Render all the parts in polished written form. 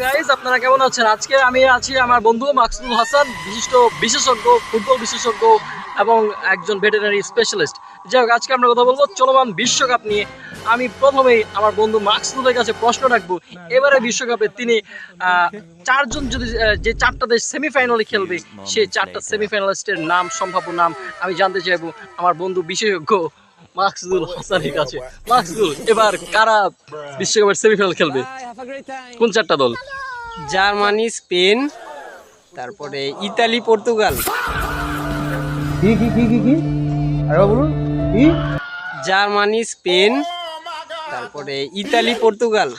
Guys, আপনারা কেমন আছেন? আজকে আমি আছি আমার বন্ধু মাকসুদুল হাসান, বিশিষ্ট বিশেষজ্ঞ, ফুটবল বিশেষজ্ঞ এবং একজন ভেটেরিনারি স্পেশালিস্ট। যাই হোক, আজকে আমরা কথা বলবো চলমান বিশ্বকাপ নিয়ে। আমি প্রথমেই আমার বন্ধু মাকসুদুলের কাছে প্রশ্ন রাখবো, এবারে বিশ্বকাপে তিনি চারজন যদি যে চারটা দেশ সেমিফাইনালে খেলবে, সেই চারটা সেমিফাইনালিস্টের নাম, সম্ভাব্য নাম আমি জানতে চাইবো আমার বন্ধু বিশেষজ্ঞ মাকসুদুল হাসানের কাছে। মাকসুদুল, এবার কারা বিশ্বকাপের সেমিফাইনাল খেলবে? কোন চারটা দল? জার্মানি, স্পেন, তারপরে ইতালি, পর্তুগাল। কি কি কি কি কি আরে বলুন কি? জার্মানি, স্পেন, তারপরে ইতালি, পর্তুগাল।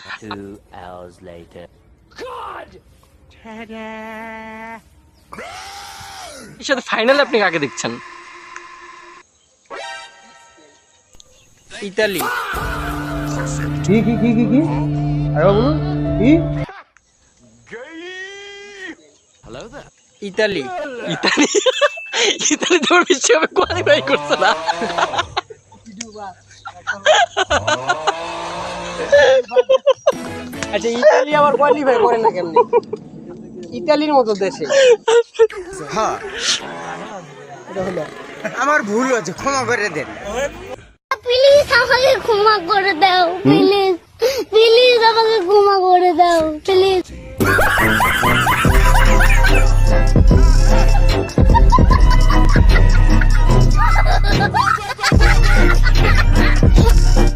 এর সাথে ফাইনালে আপনি কাকে দেখছেন? ইতালি। কি কি কি কি কি আরে বলুন কি? ইতালি। ইতালি? ইতালি তোমার বিশ্বকাপে কোয়ালিফাই করছে না। আচ্ছা, ইতালি আবার কোয়ালিফাই করে না কেমনি? ইতালির মতো দেশে। হ্যাঁ, আমার ভুল হয়েছে, ক্ষমা করে দেন। প্লিজ আমাকে ক্ষমা করে দাও, প্লিজ প্লিজ আমাকে ক্ষমা করে দাও, প্লিজ।